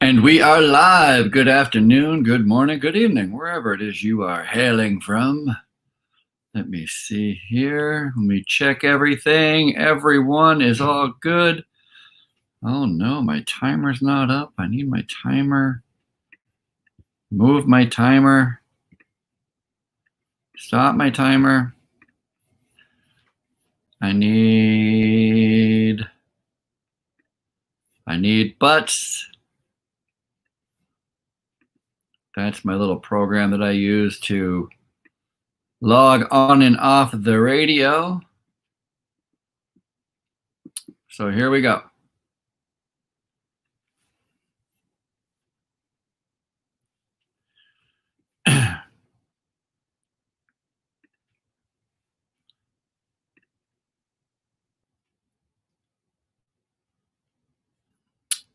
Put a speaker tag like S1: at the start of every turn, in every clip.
S1: And we are live. Good afternoon, good morning, good evening, wherever it is you are hailing from. Let me see here. Let me check everything. Everyone is all good. Oh no, my timer's not up. I need my timer. Move my timer. Stop my timer. I need butts. That's my little program that I use to log on and off the radio. So here we go.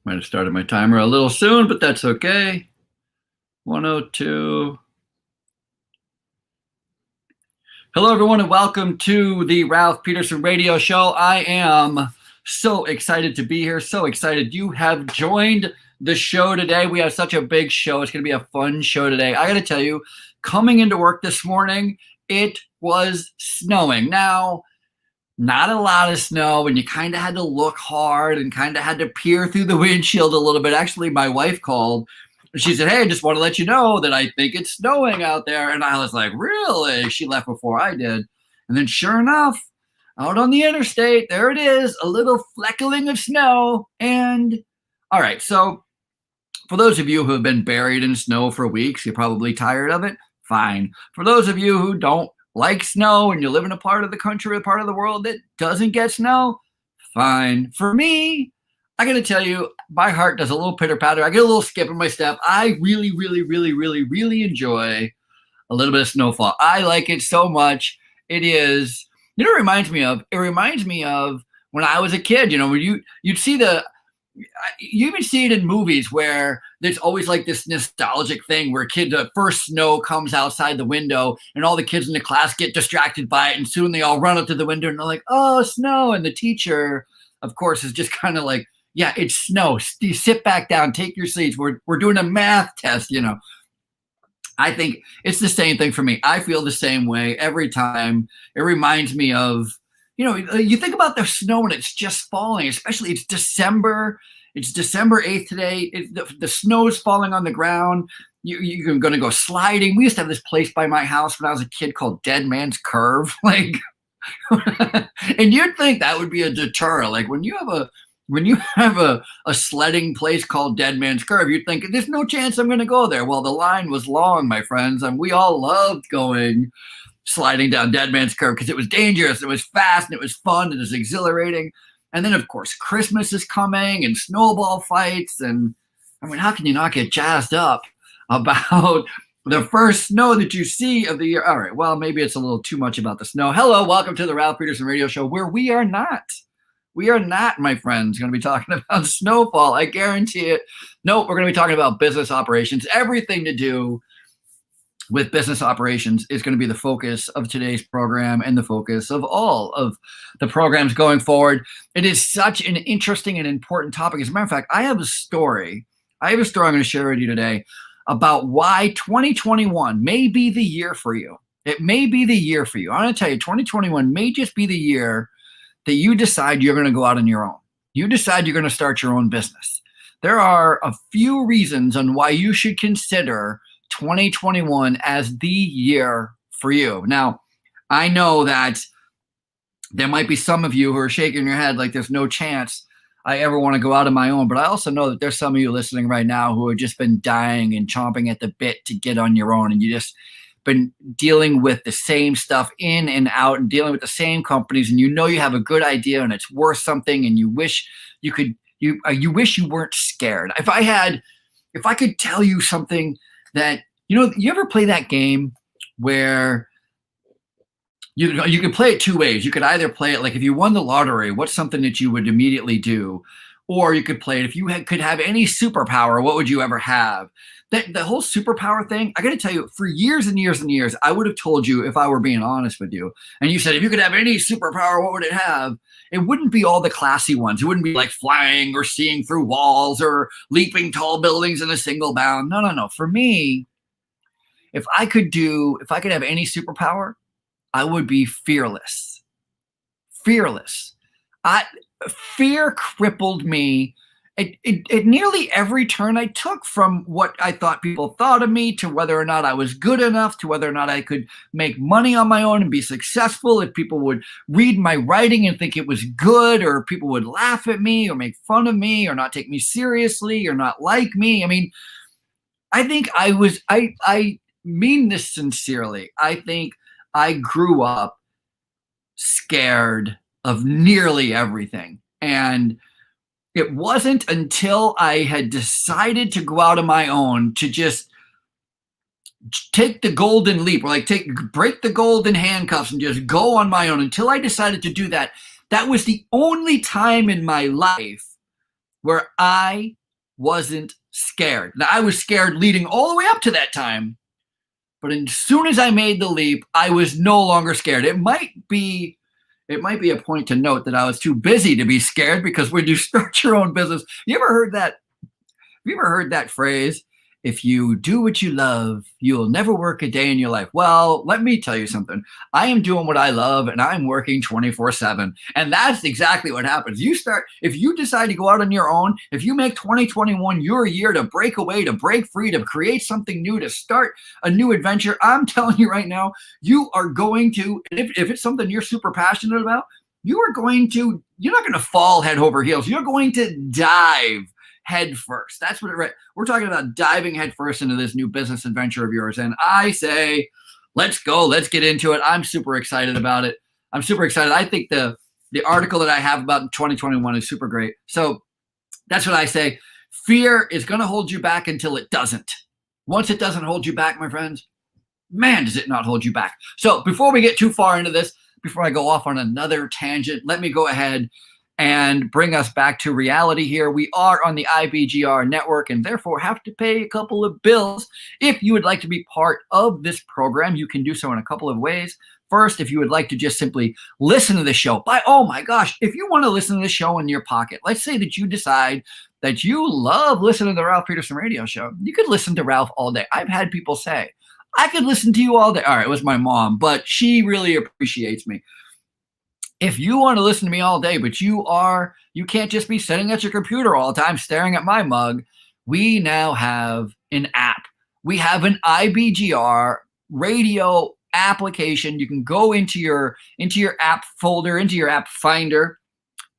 S1: Might have started my timer a little soon, but that's okay. 102. Hello, everyone, and welcome to the Ralph Peterson Radio Show. I am so excited to be here. So excited you have joined the show today. We have such a big show. It's going to be a fun show today. I got to tell you, coming into work this morning, it was snowing. Now, not a lot of snow, and you kind of had to look hard and kind of had to peer through the windshield a little bit. Actually, my wife called. She said, "Hey, I just want to let you know that I think it's snowing out there." And I was like, "Really?" She left before I did. And then sure enough, out on the interstate, there it is, a little fleckling of snow. And all right, so for those of you who have been buried in snow for weeks, you're probably tired of it. Fine. For those of you who don't like snow and you live in a part of the country or part of the world that doesn't get snow, fine. For me, I got to tell you, my heart does a little pitter patter. I get a little skip in my step. I really, really, really, really, really enjoy a little bit of snowfall. I like it so much. It is, you know, it reminds me of when I was a kid, you know, when you'd see you even see it in movies where there's always like this nostalgic thing where the first snow comes outside the window and all the kids in the class get distracted by it. And soon they all run up to the window and they're like, "Oh, snow." And the teacher, of course, is just kind of like, "Yeah, it's snow. Sit back down, take your seats. We're doing a math test," you know. I think it's the same thing for me. I feel the same way every time. It reminds me of, you know, you think about the snow and it's just falling, especially it's December. It's December 8th today. The snow is falling on the ground. You're going to go sliding. We used to have this place by my house when I was a kid called Dead Man's Curve. Like, and you'd think that would be a deterrent. Like when you have a sledding place called Dead Man's Curve, you'd think there's no chance I'm going to go there. Well, the line was long, my friends, and we all loved sliding down Dead Man's Curve because it was dangerous, it was fast, and it was fun, and it was exhilarating. And then, of course, Christmas is coming and snowball fights. And I mean, how can you not get jazzed up about the first snow that you see of the year? All right, well, maybe it's a little too much about the snow. Hello, welcome to the Ralph Peterson Radio Show, where we are not, my friends, going to be talking about snowfall. I guarantee it. Nope, we're going to be talking about business operations. Everything to do with business operations is going to be the focus of today's program and the focus of all of the programs going forward. It is such an interesting and important topic. As a matter of fact, I have a story I'm going to share with you today about why 2021 may be the year for you. It may be the year for you. I'm going to tell you, 2021 may just be the year that you decide you're going to go out on your own. You decide you're going to start your own business. There are a few reasons on why you should consider 2021 as the year for you. Now, I know that there might be some of you who are shaking your head like there's no chance I ever want to go out on my own. But I also know that there's some of you listening right now who have just been dying and chomping at the bit to get on your own. And you just been dealing with the same stuff in and out and dealing with the same companies. And you know you have a good idea and it's worth something. And you wish you could, you wish you weren't scared. If I could tell you something that, you know, you ever play that game where you can play it two ways. You could either play it like if you won the lottery, what's something that you would immediately do? Or you could play it if you could have any superpower, what would you ever have? The whole superpower thing, I got to tell you, for years and years and years, I would have told you if I were being honest with you. And you said, if you could have any superpower, what would it have? it wouldn't be all the classy ones. It wouldn't be like flying or seeing through walls or leaping tall buildings in a single bound. No. For me, if I could have any superpower, I would be fearless. Fearless. Fear crippled me at nearly every turn I took, from what I thought people thought of me, to whether or not I was good enough, to whether or not I could make money on my own and be successful, if people would read my writing and think it was good, or people would laugh at me or make fun of me or not take me seriously or not like me. I mean, I think I mean this sincerely. I think I grew up scared of nearly everything. And it wasn't until I had decided to go out on my own, to just take the golden leap, or like break the golden handcuffs and just go on my own, until I decided to do that. That was the only time in my life where I wasn't scared. Now, I was scared leading all the way up to that time, but as soon as I made the leap, I was no longer scared. It might be a point to note that I was too busy to be scared, because when you start your own business, you ever heard that? Have you ever heard that phrase? If you do what you love, you'll never work a day in your life. Well, let me tell you something. I am doing what I love, and I'm working 24/7. And that's exactly what happens. If you decide to go out on your own, if you make 2021 your year to break away, to break free, to create something new, to start a new adventure, I'm telling you right now, you are going to, if it's something you're super passionate about, you're not going to fall head over heels. You're going to dive head first. That's what we're talking about, diving head first into this new business adventure of yours. And I say, let's go. Let's get into it. I'm super excited about it. I'm super excited. I think the article that I have about 2021 is super great. So that's what I say. Fear is going to hold you back until it doesn't. Once it doesn't hold you back, my friends, man, does it not hold you back. So before we get too far into this, before I go off on another tangent, let me go ahead and bring us back to reality here. We are on the IBGR network, and therefore have to pay a couple of bills. If you would like to be part of this program, you can do so in a couple of ways. First, if you would like to just simply listen to the show, oh my gosh, if you want to listen to the show in your pocket, let's say that you decide that you love listening to the Ralph Peterson radio show, you could listen to Ralph all day. I've had people say, I could listen to you all day. All right, it was my mom, but she really appreciates me. If you want to listen to me all day, but you can't just be sitting at your computer all the time staring at my mug, we now have an app. We have an IBGR radio application. You can go into your app folder, into your app finder,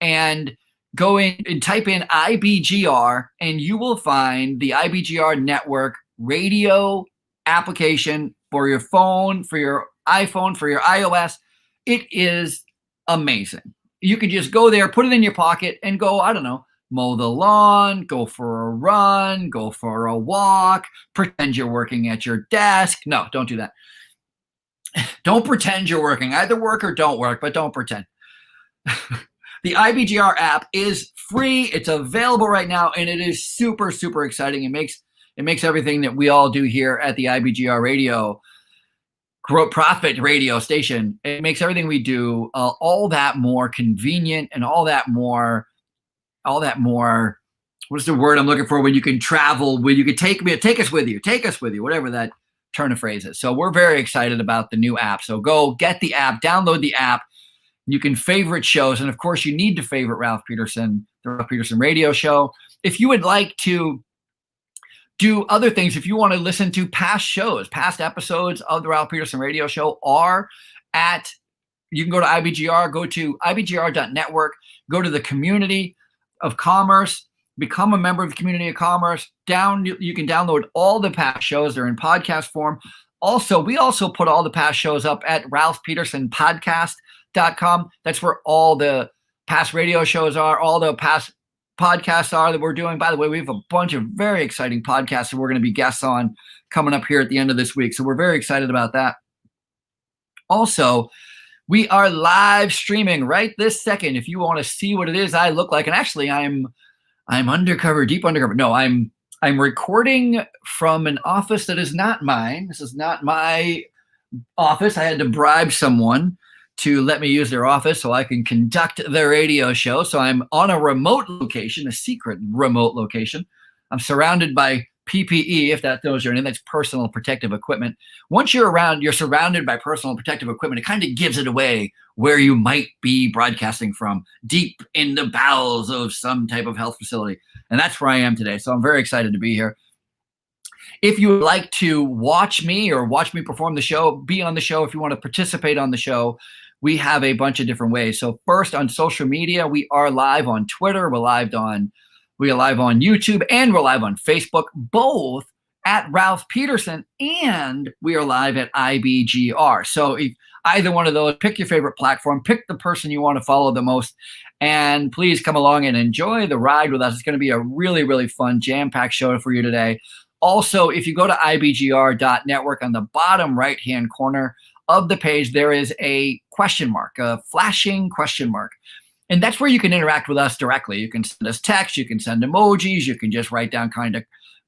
S1: and go in and type in IBGR, and you will find the IBGR network radio application for your phone, for your iPhone, for your iOS. It is amazing. You can just go there, put it in your pocket, and go, I don't know, mow the lawn, go for a run, go for a walk, pretend you're working at your desk. No, don't do that. Don't pretend you're working. Either work or don't work, but don't pretend. The IBGR app is free. It's available right now, and it is super, super exciting. It makes everything that we all do here at the IBGR radio profit radio station, it makes everything we do all that more convenient, and all that more, what's the word I'm looking for, when you can travel, when you can take us with you, whatever that turn of phrase is. So we're very excited about the new app. So go get the app, download the app. You can favorite shows. And of course, you need to favorite Ralph Peterson, the Ralph Peterson radio show. If you would like to do other things, if you want to listen to past episodes of the Ralph Peterson radio show, you can go to IBGR, go to IBGR.network, go to the community of commerce, become a member of the community of commerce. You can download all the past shows. They're in podcast form. Also, we also put all the past shows up at ralphpetersonpodcast.com. That's where all the past radio shows are, all the past podcasts are that we're doing. By the way, we have a bunch of very exciting podcasts that we're going to be guests on coming up here at the end of this week. So we're very excited about that. Also, we are live streaming right this second. If you want to see what it is I look like, and actually I'm undercover, deep undercover. No, I'm recording from an office that is not mine. This is not my office. I had to bribe someone to let me use their office so I can conduct the radio show. So I'm on a remote location, a secret remote location. I'm surrounded by PPE, if that knows your name, that's personal protective equipment. Once you're around, you're surrounded by personal protective equipment. It kind of gives it away where you might be broadcasting from, deep in the bowels of some type of health facility. And that's where I am today. So I'm very excited to be here. If you would like to watch me or watch me perform the show, be on the show, if you want to participate on the show, we have a bunch of different ways. So first, on social media, we are live on Twitter, we're live on YouTube, and we're live on Facebook, both at Ralph Peterson, and we are live at IBGR. So if either one of those, pick your favorite platform, pick the person you want to follow the most, and please come along and enjoy the ride with us. It's going to be a really, really fun, jam-packed show for you today. Also, if you go to ibgr.network, on the bottom right-hand corner of the page, there is a question mark, a flashing question mark. And that's where you can interact with us directly. You can send us text, you can send emojis, you can just write down kind of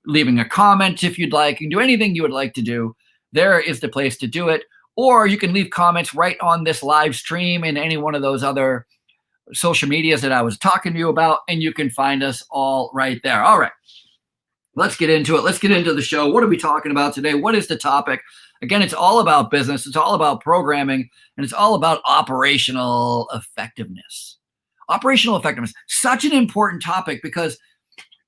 S1: leaving a comment if you'd like. You can do anything you would like to do. There is the place to do it. Or you can leave comments right on this live stream in any one of those other social medias that I was talking to you about, and you can find us all right there. All right. Let's get into it. Let's get into the show. What are we talking about today? What is the topic? Again, it's all about business. It's all about programming, and it's all about operational effectiveness. Operational effectiveness, such an important topic, because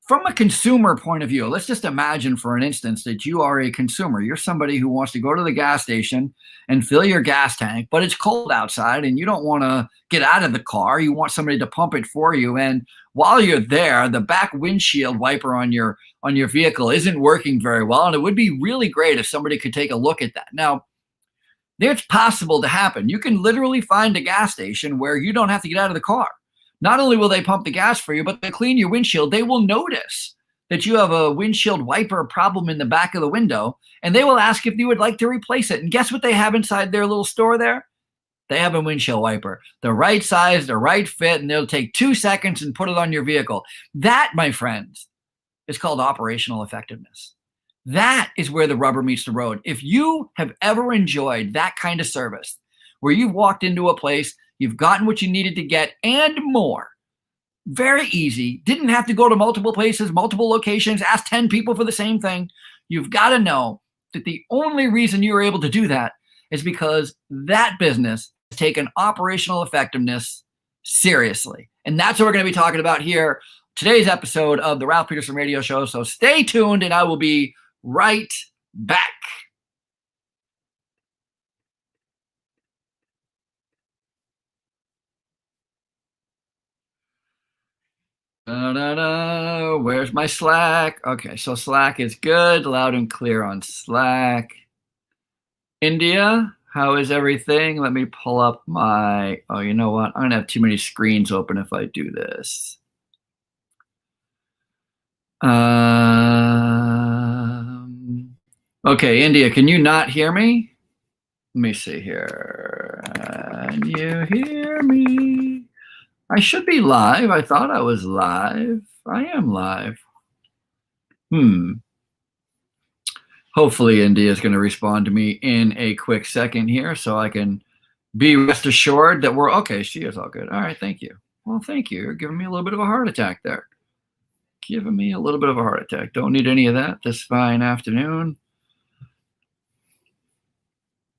S1: from a consumer point of view, let's just imagine for an instance that you are a consumer. You're somebody who wants to go to the gas station and fill your gas tank, but it's cold outside and you don't want to get out of the car. You want somebody to pump it for you. And while you're there, the back windshield wiper on your vehicle isn't working very well. And it would be really great if somebody could take a look at that. Now, it's possible to happen. You can literally find a gas station where you don't have to get out of the car. Not only will they pump the gas for you, but they clean your windshield. They will notice that you have a windshield wiper problem in the back of the window, and they will ask if you would like to replace it. And guess what they have inside their little store there? They have a windshield wiper, the right size, the right fit, and they'll take 2 seconds and put it on your vehicle. That, my friends, is called operational effectiveness. That is where the rubber meets the road. If you have ever enjoyed that kind of service, where you've walked into a place, you've gotten what you needed to get and more, very easy, didn't have to go to multiple places, multiple locations, ask 10 people for the same thing. You've got to know that the only reason you were able to do that is because that business has taken operational effectiveness seriously. And that's what we're going to be talking about here, today's episode of the Ralph Peterson Radio Show. So stay tuned and I will be right back. Where's my Slack? Okay, so Slack is good, loud and clear on Slack. India, how is everything? Let me pull up my, oh, you know what? I'm going to have too many screens open if I do this. Okay, India, can you not hear me? Let me see here. Can you hear me? I should be live. I thought I was live. I am live. Hopefully India is going to respond to me in a quick second here so I can be rest assured that we're okay. She is all good. All right, thank you. Well, thank you. You're giving me a little bit of a heart attack there. Giving me a little bit of a heart attack. Don't need any of that this fine afternoon.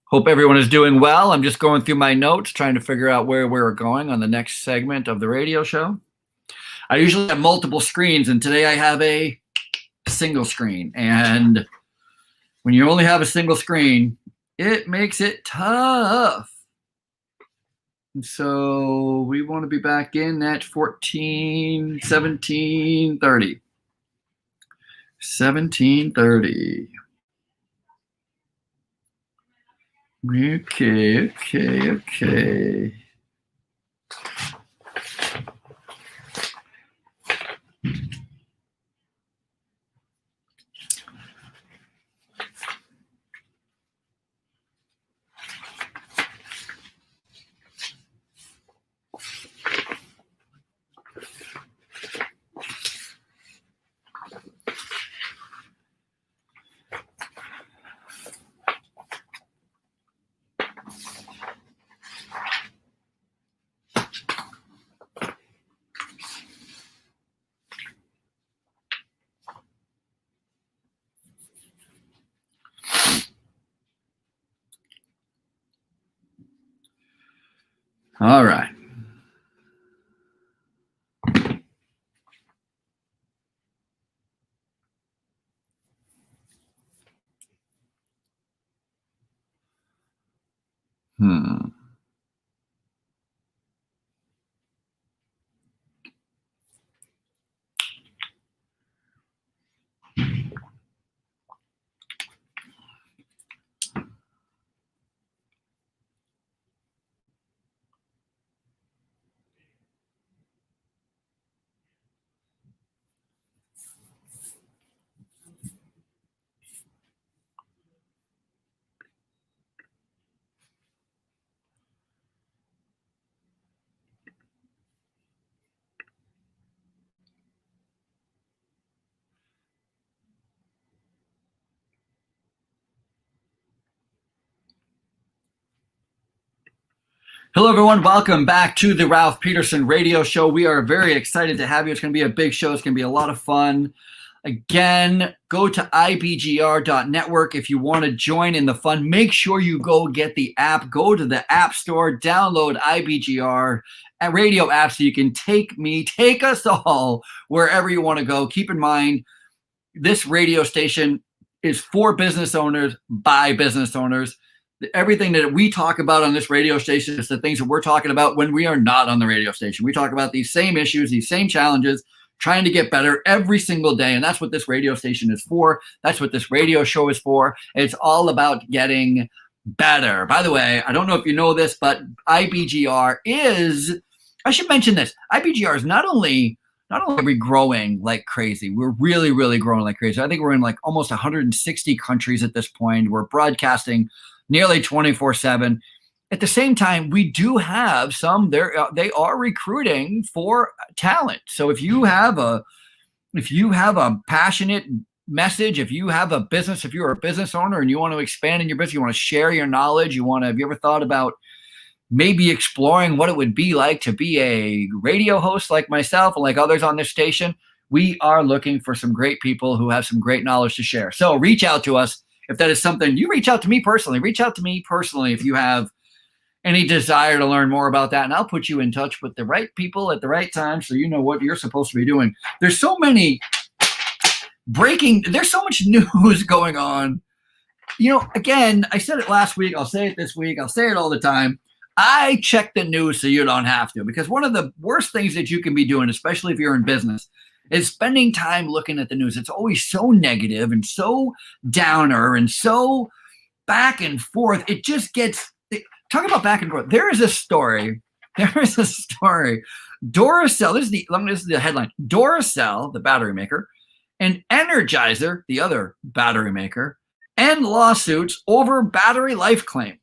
S1: Hope everyone is doing well. I'm just going through my notes, trying to figure out where we're going on the next segment of the radio show. I usually have multiple screens, and today I have a single screen. And when you only have a single screen, it makes it tough. And so we want to be back in at 17:30. 17:30. Okay. All right. Hmm. Hello, everyone. Welcome back to the Ralph Peterson Radio Show. We are very excited to have you. It's going to be a big show. It's going to be a lot of fun. Again, go to ibgr.network if you want to join in the fun. Make sure you go get the app. Go to the App Store, download IBGR radio app so you can take us all wherever you want to go. Keep in mind, this radio station is for business owners by business owners. Everything that we talk about on this radio station is the things that we're talking about when we are not on the radio station. We talk about these same issues, these same challenges, trying to get better every single day. And that's what this radio station is for. That's what this radio show is for. It's all about getting better. By the way, I don't know if you know this, but IBGR is, I should mention this, IBGR is not only are we growing like crazy, we're really, really growing like crazy. I think we're in like almost 160 countries at this point. We're broadcasting nearly 24/7. At the same time, we do have some there. They are recruiting for talent. So if you have a passionate message, if you have a business, if you're a business owner and you want to expand in your business, you want to share your knowledge, have you ever thought about maybe exploring what it would be like to be a radio host like myself and like others on this station? We are looking for some great people who have some great knowledge to share. So reach out to us. If that is something, you reach out to me personally. Reach out to me personally if you have any desire to learn more about that, and I'll put you in touch with the right people at the right time so you know what you're supposed to be doing. There's so much news going on. Again, I said it last week. I'll say it this week. I'll say it all the time. I check the news so you don't have to, because one of the worst things that you can be doing, especially if you're in business, is spending time looking at the news. It's always so negative and so downer and so back and forth. It just gets, talk about back and forth. There is a story. Duracell, this is the headline. Duracell, the battery maker, and Energizer, the other battery maker, end lawsuits over battery life claim.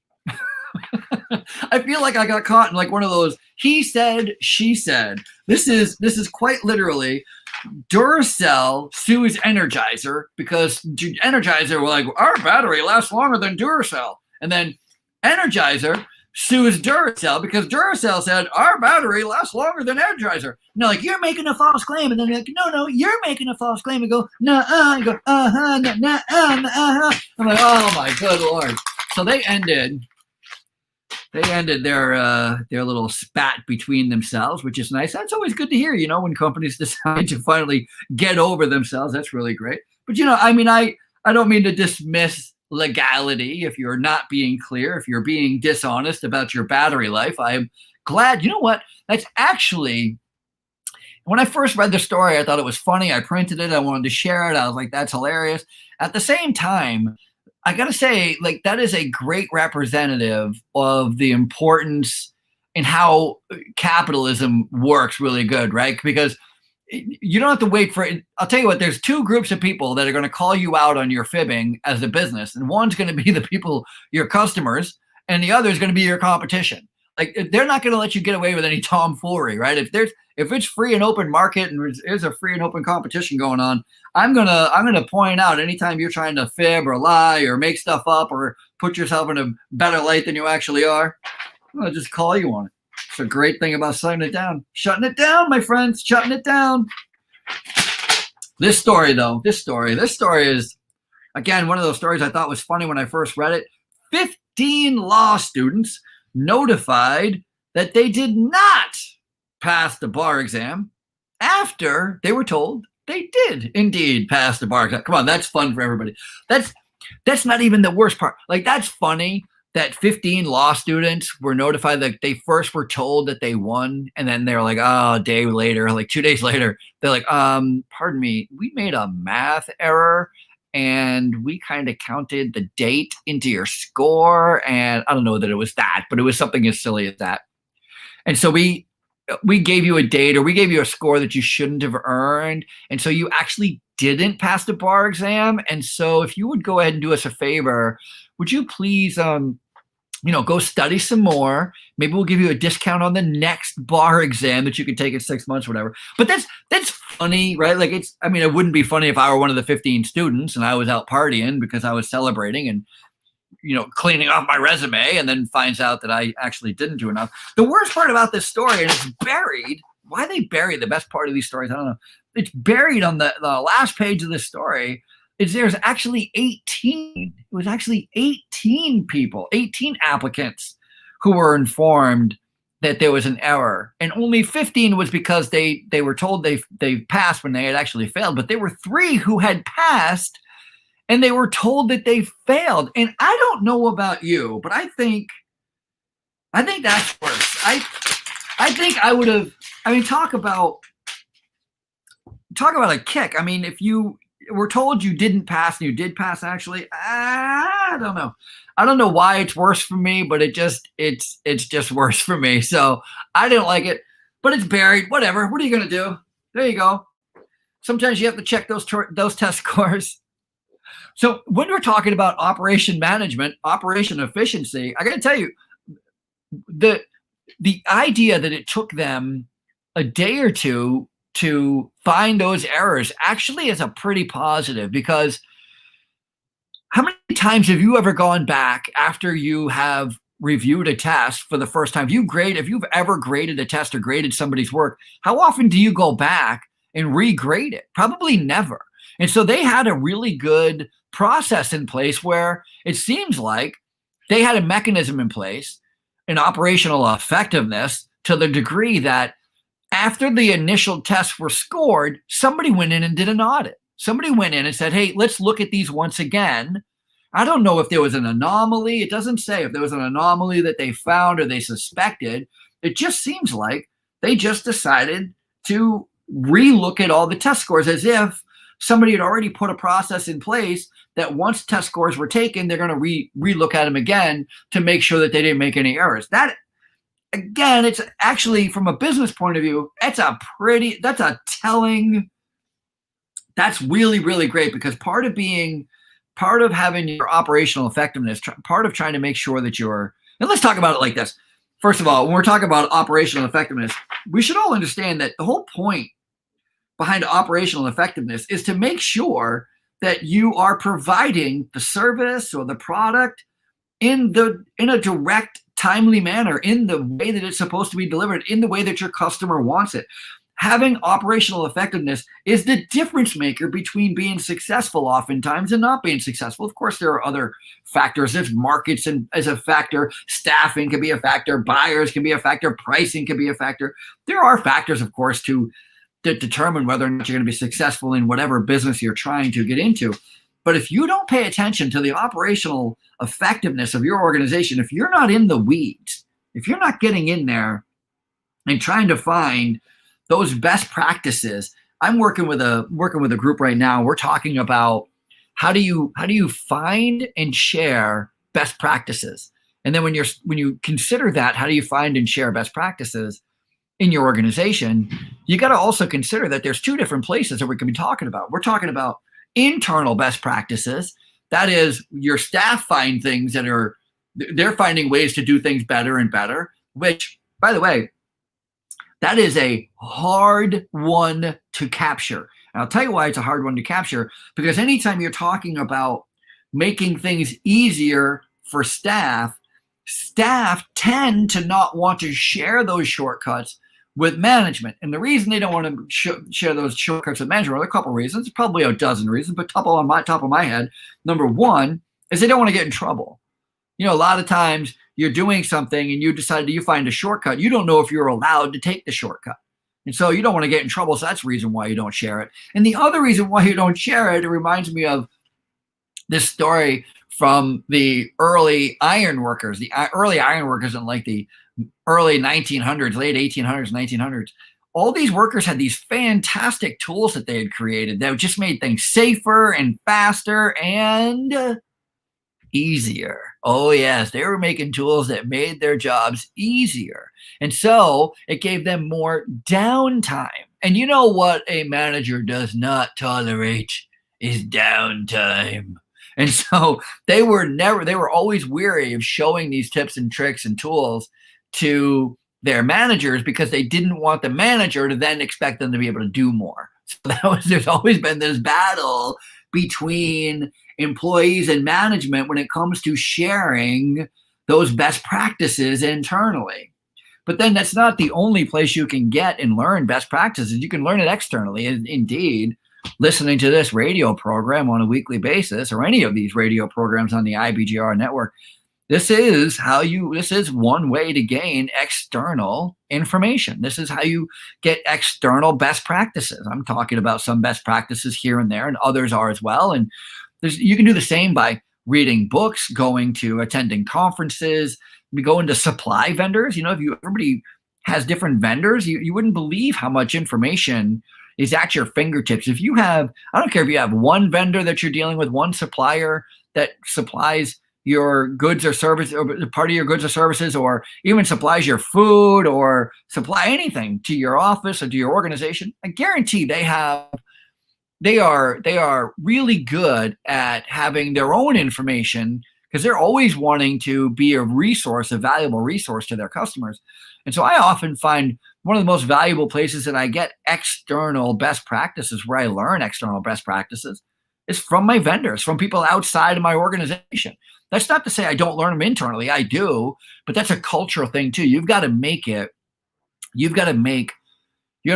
S1: I feel like I got caught in like one of those he said, she said. This is quite literally Duracell sues Energizer because Energizer were like, our battery lasts longer than Duracell. And then Energizer sues Duracell because Duracell said, our battery lasts longer than Energizer. No, like, you're making a false claim. And then they're like, no, you're making a false claim. And go, I go, I'm like, oh my good Lord. So they ended their little spat between themselves, which is nice. That's always good to hear, when companies decide to finally get over themselves. That's really great. But, I don't mean to dismiss legality if you're not being clear, if you're being dishonest about your battery life. I'm glad. You know what? That's actually, when I first read the story, I thought it was funny. I printed it. I wanted to share it. I was like, that's hilarious. At the same time, I got to say, like, that is a great representative of the importance and how capitalism works really good, right? Because you don't have to wait for it. I'll tell you what, there's two groups of people that are going to call you out on your fibbing as a business. And one's going to be the people, your customers, and the other is going to be your competition. Like, they're not going to let you get away with any tomfoolery, right? If it's free and open market and there's a free and open competition going on, I'm gonna point out anytime you're trying to fib or lie or make stuff up or put yourself in a better light than you actually are, I'm gonna just call you on it. It's a great thing about shutting it down, my friends, shutting it down. This story is, again, one of those stories I thought was funny when I first read it. 15 law students notified that they did not pass the bar exam after they were told they did indeed pass the bar exam. Come on, that's fun for everybody. That's not even the worst part. Like, that's funny that 15 law students were notified that they first were told that they won, and then they're like, oh, a day later, like 2 days later, they're like, pardon me, we made a math error and we kind of counted the date into your score. And I don't know that it was that, but it was something as silly as that. And so we gave you a date, or we gave you a score that you shouldn't have earned. And so you actually didn't pass the bar exam. And so if you would go ahead and do us a favor, would you please, go study some more? Maybe we'll give you a discount on the next bar exam that you could take in 6 months, whatever. But that's funny, right? Like, it wouldn't be funny if I were one of the 15 students and I was out partying because I was celebrating and, cleaning off my resume, and then finds out that I actually didn't do enough. The worst part about this story, and it's buried, why they bury the best part of these stories, I don't know. It's buried on the last page of this story, is there's actually 18. It was actually 18 people, 18 applicants who were informed that there was an error. And only 15 was because they were told they passed when they had actually failed. But there were 3 who had passed and they were told that they failed. And I don't know about you, but I think that's worse. I think I would have, talk about a kick. If you were told you didn't pass and you did pass, actually, I don't know. I don't know why it's worse for me, but it's just worse for me. So I didn't like it, but it's buried. Whatever. What are you going to do? There you go. Sometimes you have to check those test scores. So when we're talking about operation management, operation efficiency, I got to tell you, the idea that it took them a day or two to find those errors actually is a pretty positive, because how many times have you ever gone back after you have reviewed a test for the first time? If you've ever graded a test or graded somebody's work, how often do you go back and regrade it? Probably never. And so they had a really good process in place where it seems like they had a mechanism in place, an operational effectiveness, to the degree that after the initial tests were scored, somebody went in and did an audit. Somebody went in and said, hey, let's look at these once again. I don't know if there was an anomaly. It doesn't say if there was an anomaly that they found or they suspected. It just seems like they just decided to relook at all the test scores, as if somebody had already put a process in place that once test scores were taken, they're going to relook at them again to make sure that they didn't make any errors. That, again, it's actually, from a business point of view, that's really, really great, because part of having your operational effectiveness, part of trying to make sure that and let's talk about it like this. First of all, when we're talking about operational effectiveness, we should all understand that the whole point behind operational effectiveness is to make sure that you are providing the service or the product in a direct, timely manner, in the way that it's supposed to be delivered, in the way that your customer wants it. Having operational effectiveness is the difference maker between being successful oftentimes and not being successful. Of course, there are other factors. There's markets as a factor. Staffing can be a factor. Buyers can be a factor. Pricing can be a factor. There are factors, of course, to determine whether or not you're going to be successful in whatever business you're trying to get into. But if you don't pay attention to the operational effectiveness of your organization, if you're not in the weeds, if you're not getting in there and trying to find those best practices, I'm working with a group right now. We're talking about how do you find and share best practices, and then when you consider that, how do you find and share best practices in your organization? You got to also consider that there's 2 different places that we can be talking about. We're talking about internal best practices. That is, your staff find things they're finding ways to do things better and better, which, by the way, that is a hard one to capture. And I'll tell you why it's a hard one to capture, because anytime you're talking about making things easier for staff tend to not want to share those shortcuts with management. And the reason they don't want to share those shortcuts with management are a couple of reasons, probably a dozen reasons, but top of my head, number one is they don't want to get in trouble. A lot of times you're doing something and you find a shortcut, you don't know if you're allowed to take the shortcut. And so you don't want to get in trouble. So that's the reason why you don't share it. And the other reason why you don't share it, it reminds me of this story from the early iron workers, the early iron workers in like the early 1900s, late 1800s, 1900s. All these workers had these fantastic tools that they had created that just made things safer and faster and easier. Oh, yes, they were making tools that made their jobs easier. And so it gave them more downtime. And you know what a manager does not tolerate is downtime. And so they were always weary of showing these tips and tricks and tools to their managers because they didn't want the manager to then expect them to be able to do more. So there's always been this battle between employees and management when it comes to sharing those best practices internally. But then that's not the only place you can get and learn best practices. You can learn it externally. And indeed, listening to this radio program on a weekly basis, or any of these radio programs on the IBGR network, this is one way to gain external information. This is how you get external best practices. I'm talking about some best practices here and there, and others are as well. And you can do the same by reading books, attending conferences, going to supply vendors. Everybody has different vendors. You wouldn't believe how much information is at your fingertips. I don't care if you have one vendor that you're dealing with, one supplier that supplies your goods or service, or part of your goods or services, or even supplies your food or supply anything to your office or to your organization. I guarantee they are really good at having their own information because they're always wanting to be a valuable resource to their customers. And so I often find one of the most valuable places that I get external best practices, where I learn external best practices, is from my vendors, from people outside of my organization. That's not to say I don't learn them internally. I do, but that's a cultural thing too. You got to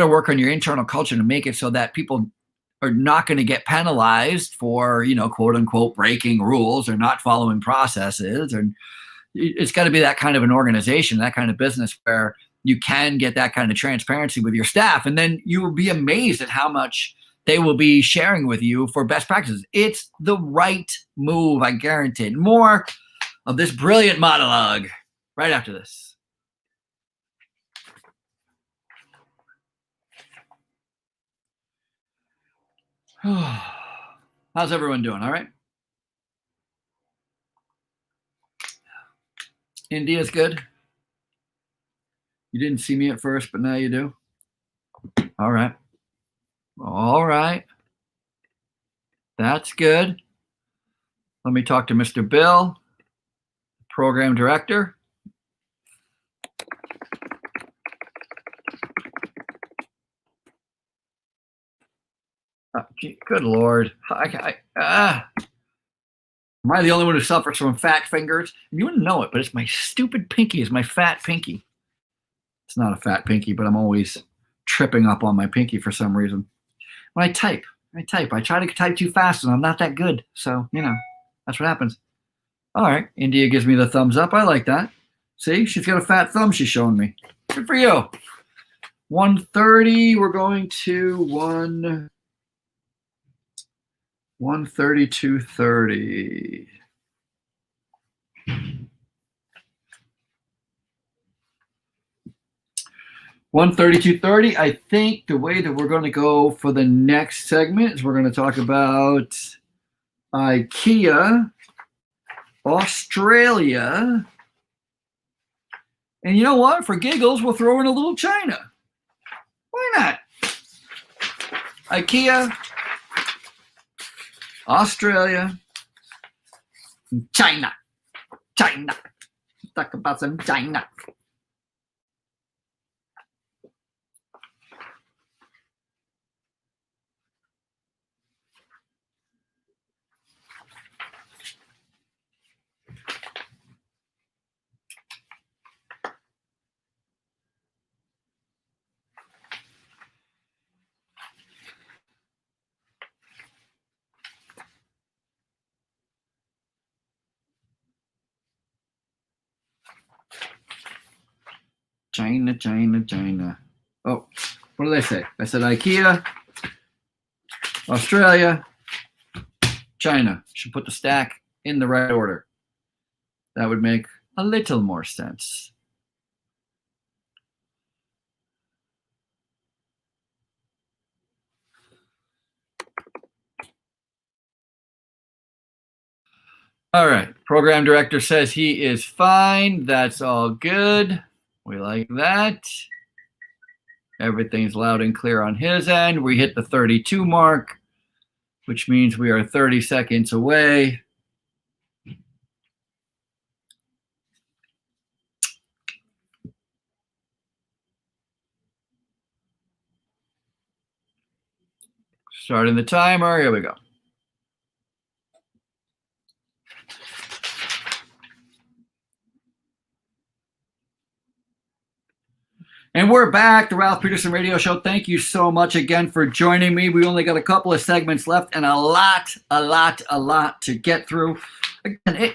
S1: work on your internal culture to make it so that people are not going to get penalized for, quote unquote, breaking rules or not following processes. And it's got to be that kind of an organization, that kind of business where you can get that kind of transparency with your staff. And then you will be amazed at how much they will be sharing with you for best practices. It's the right move, I guarantee. More of this brilliant monologue right after this. How's everyone doing? All right? India's good. You didn't see me at first, but now you do. All right. All right. That's good. Let me talk to Mr. Bill, program director. Good Lord. Am I the only one who suffers from fat fingers? You wouldn't know it, but it's my stupid pinky. It's my fat pinky. It's not a fat pinky, but I'm always tripping up on my pinky for some reason. When I type. I try to type too fast, and I'm not that good. So, that's what happens. All right. India gives me the thumbs up. I like that. See, she's got a fat thumb she's showing me. Good for you. 130. We're going to 132.30. $132.30. I think the way that we're going to go for the next segment is we're going to talk about IKEA, Australia, and you know what? For giggles, we'll throw in a little China. Why not? IKEA, Australia, China. Let's talk about some China. China, China, China. Oh, what did I say? I said IKEA, Australia, China. Should put the stack in the right order. That would make a little more sense. All right. Program director says he is fine. That's all good. We like that. Everything's loud and clear on his end. We hit the 32 mark, which means we are 30 seconds away. Starting the timer. Here we go. And we're back, the Ralph Peterson Radio Show. Thank you so much again for joining me. We only got a couple of segments left and a lot to get through. Again,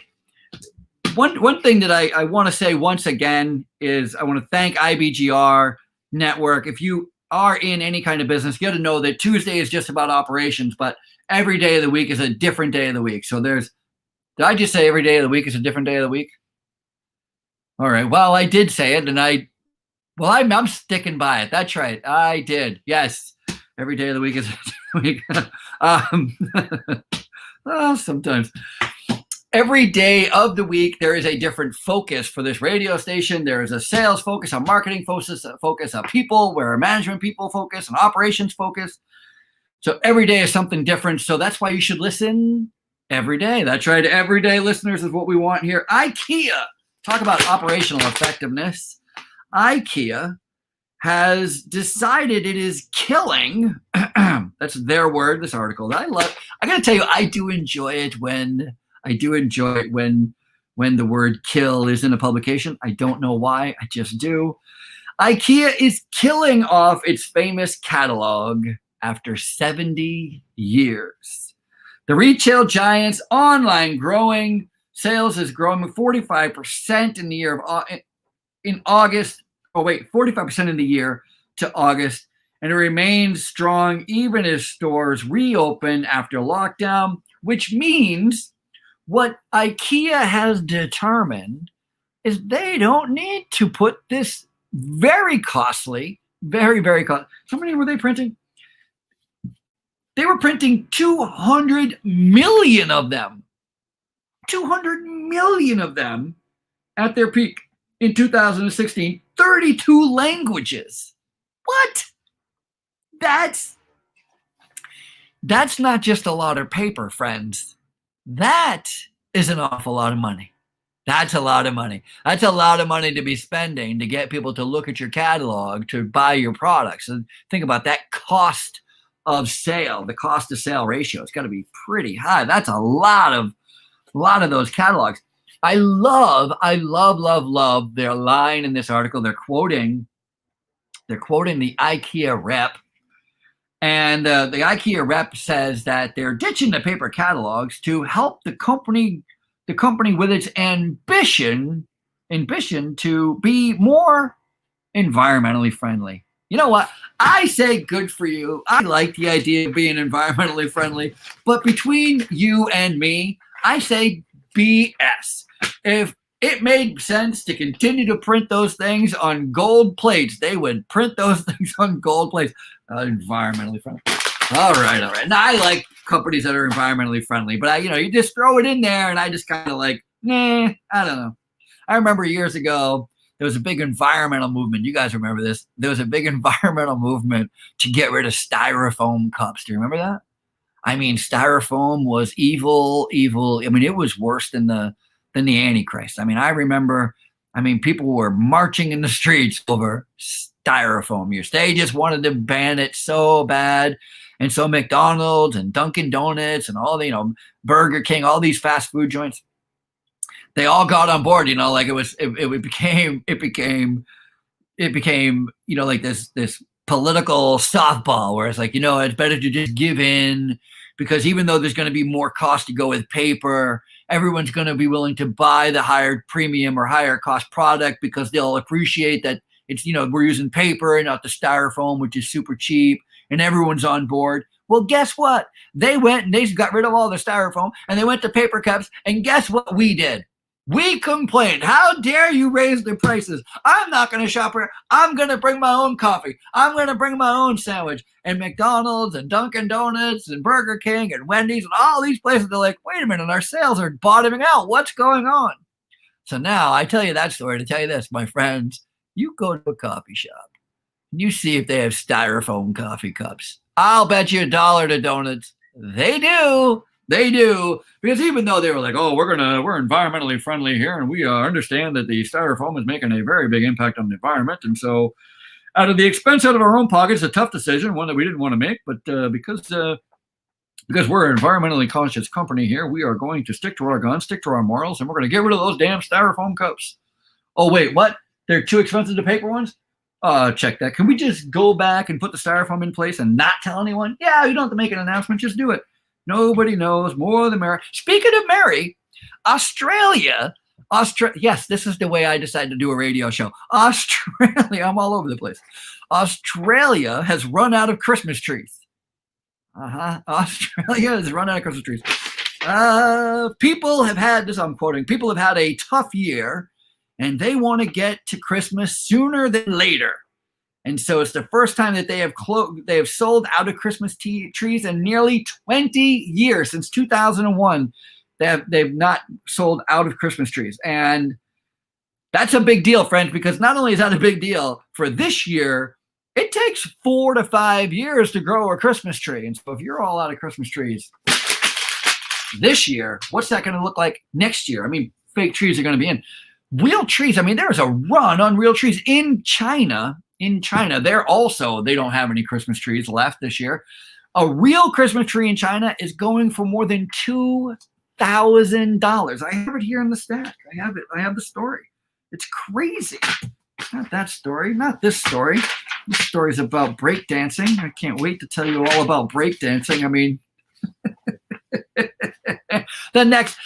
S1: one thing that I want to say once again is I want to thank IBGR Network. If you are in any kind of business, you got to know that Tuesday is just about operations, but every day of the week is a different day of the week. So did I just say every day of the week is a different day of the week? All right. Well, I did say it, and I'm sticking by it. That's right. I did. Yes. Every day of the week is a week. Sometimes. Every day of the week, there is a different focus for this radio station. There is a sales focus, a marketing focus, a people, where a management people focus, an operations focus. So every day is something different. So that's why you should listen every day. That's right. Everyday listeners is what we want here. IKEA. Talk about operational effectiveness. IKEA has decided it is killing. That's their word, this article. I got to tell you, I do enjoy it when the word kill is in a publication. I don't know why. I just do. IKEA is killing off its famous catalog after 70 years. The retail giant's online growing sales is growing 45% in the year of in August. 45% in the year to August, and it remains strong even as stores reopen after lockdown, which means what IKEA has determined is they don't need to put this very costly, very costly. How many were they printing? They were printing 200 million of them. 200 million of them at their peak in 2016. 32 languages. What? That's not just a lot of paper, friends. That is an awful lot of money. That's a lot of money. That's a lot of money to be spending to get people to look at your catalog, to buy your products. And think about that cost of sale, the cost to sale ratio. It's got to be pretty high. That's a lot of those catalogs. I love their line in this article. They're quoting the IKEA rep, and the IKEA rep says that they're ditching the paper catalogs to help the company with its ambition to be more environmentally friendly. You know what? I say good for you. I like the idea of being environmentally friendly, but between you and me, I say BS. If it made sense to continue to print those things on gold plates, they would print those things on gold plates. Environmentally friendly. All right. Now, I like companies that are environmentally friendly, but you just throw it in there, and I just kind of like, I don't know. I remember years ago, there was a big environmental movement. You guys remember this? There was a big environmental movement to get rid of styrofoam cups. Do you remember that? I mean, styrofoam was evil. I mean, it was worse than the Antichrist. I mean, I remember, people were marching in the streets over styrofoam use. They just wanted to ban it so bad. And so McDonald's and Dunkin' Donuts and all the, Burger King, all these fast food joints, they all got on board, like it became, like this political softball where it's like, it's better to just give in, because even though there's going to be more cost to go with paper, everyone's going to be willing to buy the higher premium or higher cost product because they'll appreciate that it's, we're using paper and not the styrofoam, which is super cheap, and everyone's on board. Well, guess what? They went and they got rid of all the styrofoam and they went to paper cups. And guess what we did? We complained. How dare you raise the prices? I'm not going to shop here. I'm going to bring my own coffee. I'm going to bring my own sandwich. And McDonald's and Dunkin' Donuts and Burger King and Wendy's and all these places, they're like, wait a minute, our sales are bottoming out. What's going on? So now I tell you that story to tell you this, my friends. You go to a coffee shop. You see if they have styrofoam coffee cups. I'll bet you $1 to donuts. They do. They do. Because even though they were like, oh, we're environmentally friendly here, and we understand that the styrofoam is making a very big impact on the environment. And so out of the expense out of our own pockets, a tough decision, one that we didn't want to make, but because we're an environmentally conscious company here, we are going to stick to our guns, stick to our morals, and we're going to get rid of those damn styrofoam cups. Oh, wait, what? They're too expensive to paper ones? Check that. Can we just go back and put the styrofoam in place and not tell anyone? Yeah, you don't have to make an announcement. Just do it. Nobody knows. More the merrier. Speaking of merry, Australia, yes, this is the way I decided to do a radio show. Australia, I'm all over the place. Australia has run out of Christmas trees. Australia has run out of Christmas trees. People have had, this I'm quoting, people have had a tough year, and they want to get to Christmas sooner than later. And so it's the first time that they have sold out of Christmas trees in nearly 20 years. Since 2001, they've not sold out of Christmas trees. And that's a big deal, friends, because not only is that a big deal for this year, it takes 4 to 5 years to grow a Christmas tree. And so if you're all out of Christmas trees this year, what's that going to look like next year? I mean, fake trees are going to be in. Real trees, I mean, there's a run on real trees in China. They don't have any Christmas trees left this year. A real Christmas tree in China is going for more than $2,000. I have it here in the stack. I have the story. It's crazy. Not that story, not this story. This story is about breakdancing. I can't wait to tell you all about breakdancing. I mean, the next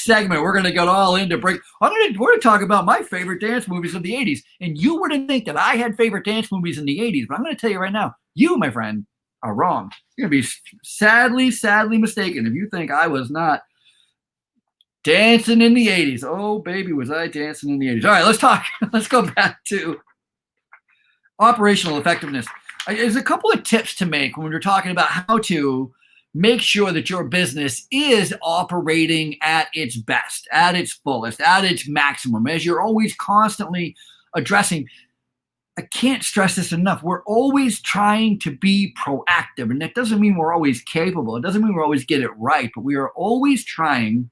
S1: segment, we're going to go all into break. We're going to talk about my favorite dance movies of the 80s. And you wouldn't think that I had favorite dance movies in the 80s, but I'm going to tell you right now, you, my friend, are wrong. You're going to be sadly mistaken if you think I was not dancing in the 80s. Oh, baby, was I dancing in the 80s. All right, let's talk. Let's go back to operational effectiveness. There's a couple of tips to make when we're talking about how to make sure that your business is operating at its best, at its fullest, at its maximum, as you're always constantly addressing. I can't stress this enough. We're always trying to be proactive, and that doesn't mean we're always capable. It doesn't mean we always get it right, but we are always trying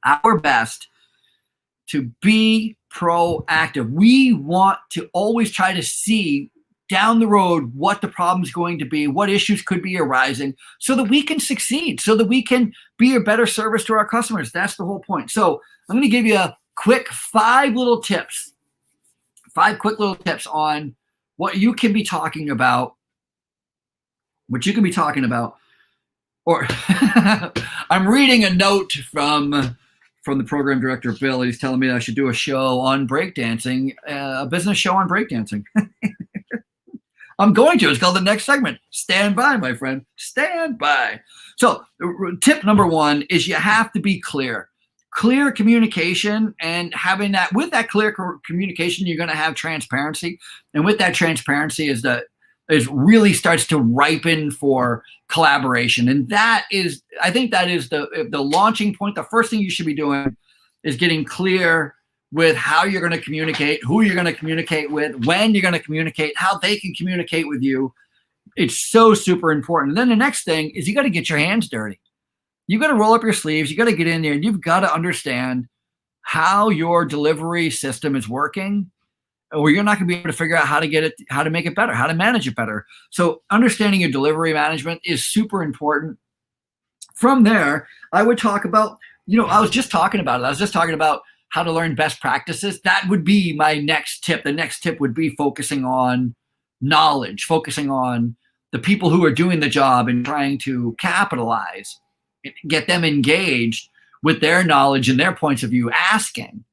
S1: our best to be proactive. We want to always try to see down the road what the problem is going to be, what issues could be arising, so that we can succeed, so that we can be a better service to our customers. That's the whole point. So I'm going to give you a quick 5 quick little tips on what you can be talking about, or I'm reading a note from the program director, Bill. He's telling me I should do a show on breakdancing, a business show on breakdancing. I'm going to. It's called The Next Segment. Stand by, my friend. Stand by. So tip number 1 is you have to be clear. Clear communication, and with that clear communication, you're going to have transparency. And with that transparency is really starts to ripen for collaboration. And I think that is the launching point. The first thing you should be doing is getting clear with how you're going to communicate, who you're going to communicate with, when you're going to communicate, how they can communicate with you. It's so super important. And then the next thing is you got to get your hands dirty. You got to roll up your sleeves. You got to get in there, and you've got to understand how your delivery system is working, or you're not going to be able to figure out how to make it better, how to manage it better. So understanding your delivery management is super important. From there, I would talk about, I was just talking about how to learn best practices. That would be my next tip. The next tip would be focusing on knowledge, focusing on the people who are doing the job and trying to capitalize, get them engaged with their knowledge and their points of view, asking,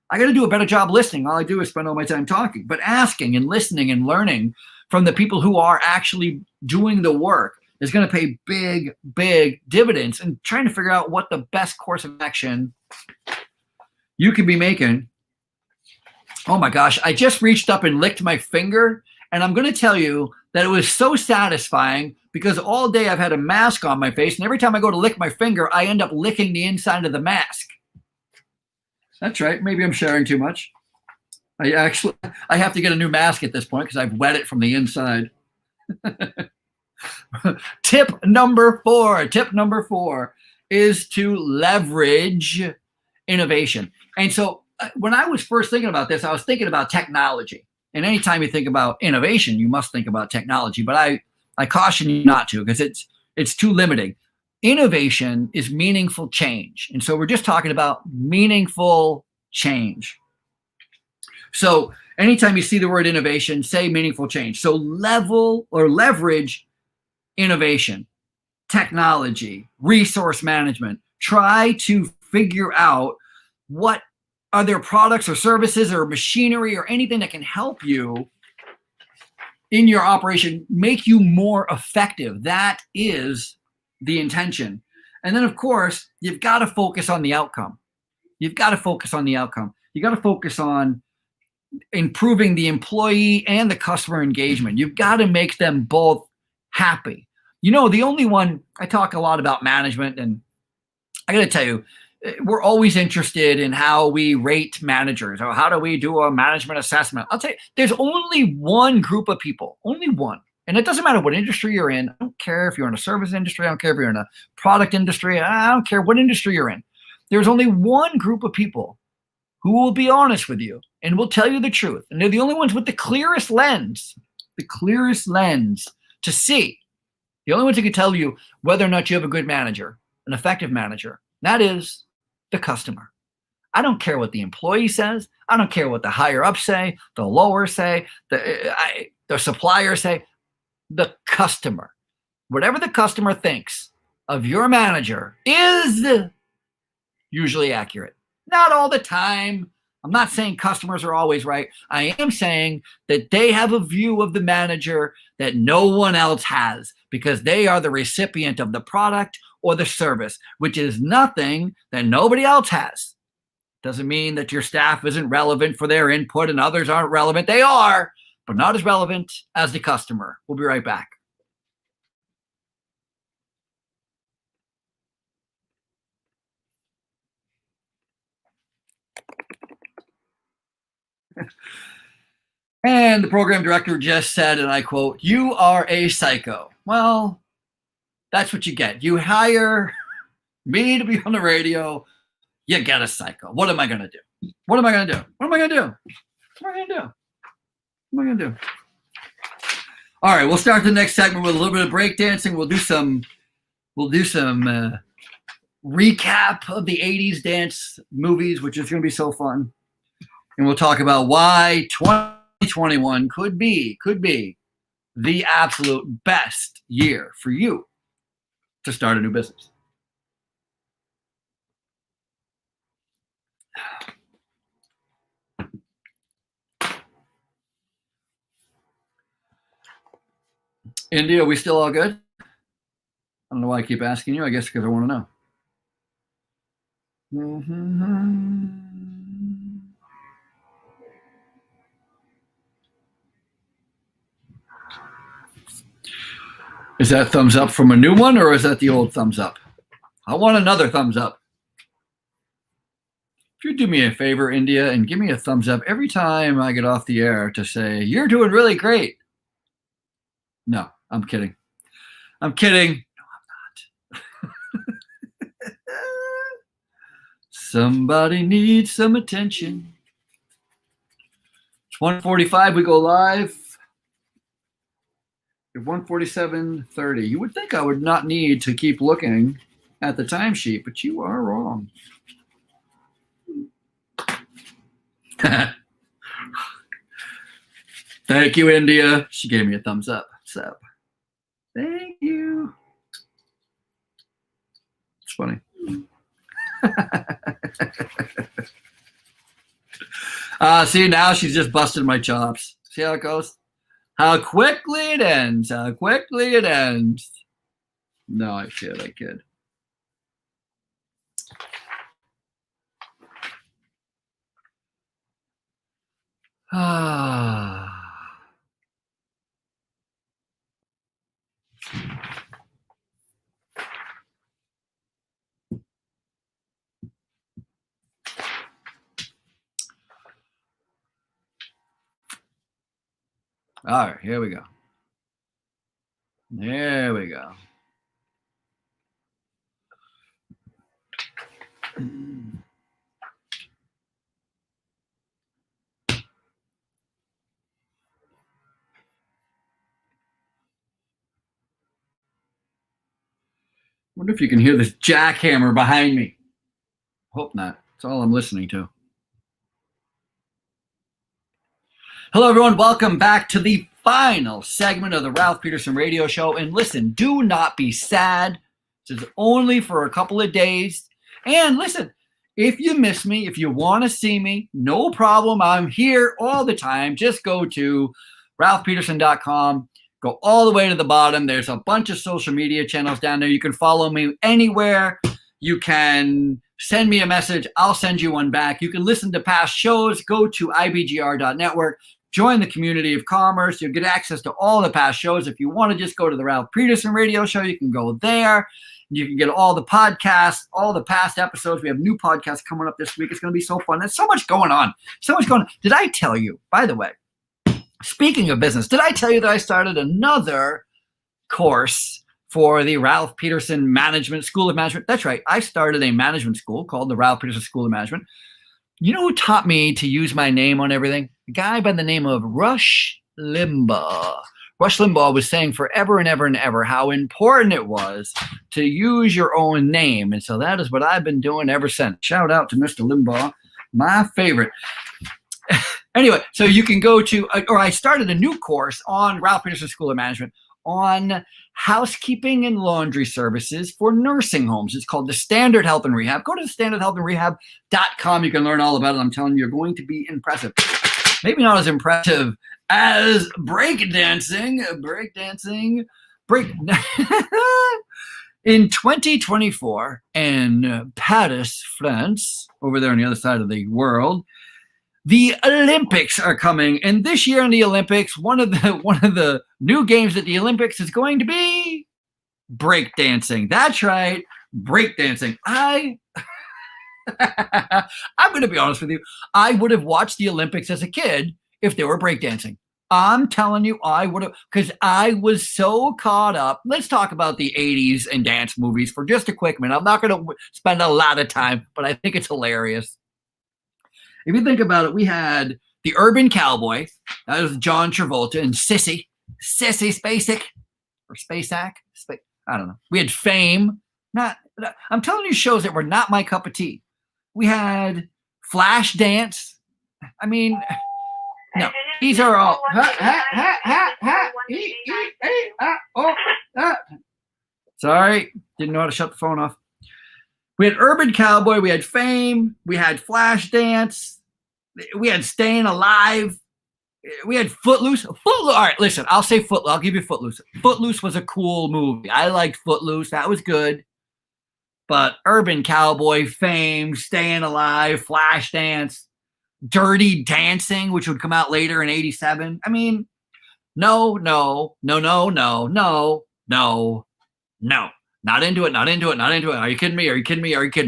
S1: I got to do a better job listening. All I do is spend all my time talking, but asking and listening and learning from the people who are actually doing the work is going to pay big, big dividends, and trying to figure out what the best course of action you can be making. Oh my gosh, I just reached up and licked my finger, and I'm going to tell you that it was so satisfying because all day I've had a mask on my face, and every time I go to lick my finger, I end up licking the inside of the mask. That's right. Maybe I'm sharing too much. I have to get a new mask at this point because I've wet it from the inside. Tip number four is to leverage innovation. And so when I was first thinking about this, I was thinking about technology. And anytime you think about innovation, you must think about technology. But I caution you not to, because it's too limiting. Innovation is meaningful change. And so we're just talking about meaningful change. So anytime you see the word innovation, say meaningful change. So leverage innovation, technology, resource management. Try to figure out what are there products or services or machinery or anything that can help you in your operation, make you more effective. That is the intention. And then, of course, you've got to focus on the outcome. You've got to focus on the outcome. You got to focus on improving the employee and the customer engagement. You've got to make them both happy. You know, the only one, I talk a lot about management, and I got to tell you, we're always interested in how we rate managers, or how do we do a management assessment. I'll tell you, there's only one group of people, only one. And it doesn't matter what industry you're in. I don't care if you're in a service industry. I don't care if you're in a product industry. I don't care what industry you're in. There's only one group of people who will be honest with you and will tell you the truth. And they're the only ones with the clearest lens to see. The only ones who can tell you whether or not you have a good manager, an effective manager. That is the customer. I don't care what the employee says. I don't care what the higher ups say, the lower say, the suppliers say. The customer. Whatever the customer thinks of your manager is usually accurate. Not all the time. I'm not saying customers are always right. I am saying that they have a view of the manager that no one else has, because they are the recipient of the product or the service, which is nothing that nobody else has. Doesn't mean that your staff isn't relevant for their input and others aren't relevant. They are, but not as relevant as the customer. We'll be right back. And the program director just said, and I quote, "You are a psycho." Well, that's what you get. You hire me to be on the radio, you get a psycho. What am I going to do? What am I going to do? What am I going to do? What am I going to do? What am I going to do? All right, we'll start the next segment with a little bit of breakdancing. We'll do some recap of the 80s dance movies, which is going to be so fun. And we'll talk about why 2021 could be the absolute best year for you to start a new business. India, are we still all good? I don't know why I keep asking you. I guess because I want to know. Is that thumbs up from a new one, or is that the old thumbs up? I want another thumbs up. If you do me a favor, India, and give me a thumbs up every time I get off the air to say, "You're doing really great." No, I'm kidding. I'm kidding. No, I'm not. Somebody needs some attention. It's 1:45. We go live. 1:47:30. You would think I would not need to keep looking at the timesheet, but you are wrong. Thank you, India. She gave me a thumbs up. So, thank you. It's funny. See, now she's just busted my chops. See how it goes? How quickly it ends. How quickly it ends. No, I kid. Ah. All right, here we go. There we go. Wonder if you can hear this jackhammer behind me. Hope not. That's all I'm listening to. Hello, everyone. Welcome back to the final segment of the Ralph Peterson Radio Show. And listen, do not be sad. This is only for a couple of days. And listen, if you miss me, if you want to see me, no problem. I'm here all the time. Just go to ralphpeterson.com. Go all the way to the bottom. There's a bunch of social media channels down there. You can follow me anywhere. You can send me a message. I'll send you one back. You can listen to past shows. Go to ibgr.network. Join the community of commerce. You'll get access to all the past shows. If you want to just go to the Ralph Peterson Radio Show, you can go there. You can get all the podcasts, all the past episodes. We have new podcasts coming up this week. It's going to be so fun. There's so much going on. So much going on. Did I tell you, by the way, speaking of business, did I tell you that I started another course for the Ralph Peterson Management School of Management? That's right. I started a management school called the Ralph Peterson School of Management. You know who taught me to use my name on everything? A guy by the name of Rush Limbaugh. Rush Limbaugh was saying forever and ever and ever how important it was to use your own name. And so that is what I've been doing ever since. Shout out to Mr. Limbaugh, my favorite. Anyway, so you can go to, or I started a new course on Ralph Peterson School of Management on housekeeping and laundry services for nursing homes. It's called the Standard Health and Rehab. Go to the standardhealthandrehab.com. You can learn all about it. I'm telling you, you're going to be impressive. Maybe not as impressive as breakdancing. In 2024 in Paris, France, over there on the other side of the world, the Olympics are coming, and this year in the Olympics, one of the new games at the Olympics is going to be breakdancing. That's right, breakdancing. I'm going to be honest with you. I would have watched the Olympics as a kid if they were breakdancing. I'm telling you, I would have, because I was so caught up. Let's talk about the 80s and dance movies for just a quick minute. I'm not going to spend a lot of time, but I think it's hilarious. If you think about it, we had the Urban Cowboy. That was John Travolta and Sissy Spacek or Spacek. I don't know. We had Fame. I'm telling you shows that were not my cup of tea. We had Flashdance. I mean, no, these are all. Sorry, didn't know how to shut the phone off. We had Urban Cowboy. We had Fame. We had Flashdance. We had Staying Alive. We had Footloose. All right, listen, I'll say Footloose. I'll give you Footloose. Footloose was a cool movie. I liked Footloose. That was good. But Urban Cowboy, Fame, Staying Alive, Flashdance, Dirty Dancing, which would come out later in 87. I mean, no. Not into it. Are you kidding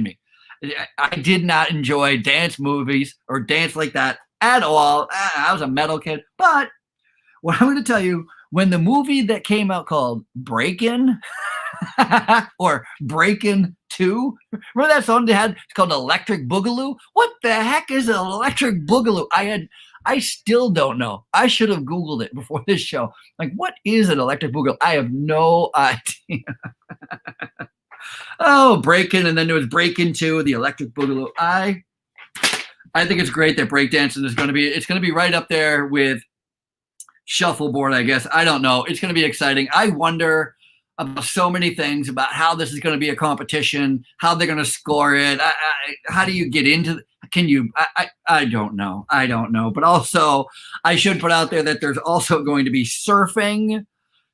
S1: me? I did not enjoy dance movies or dance like that at all. I was a metal kid. But what I'm going to tell you, when the movie that came out called Breakin' or Breakin' 2, remember that song they had? It's called Electric Boogaloo. What the heck is an Electric Boogaloo? I still don't know. I should have Googled it before this show. Like, what is an Electric Boogaloo? I have no idea. Oh, Breakin', and then there was Breakin' 2, the Electric Boogaloo. I think it's great that breakdancing is going to be right up there with shuffleboard, I guess. I don't know. It's going to be exciting. I wonder about so many things, about how this is going to be a competition, how they're going to score it. How do you get into? Can you? I don't know. I don't know. But also, I should put out there that there's also going to be surfing,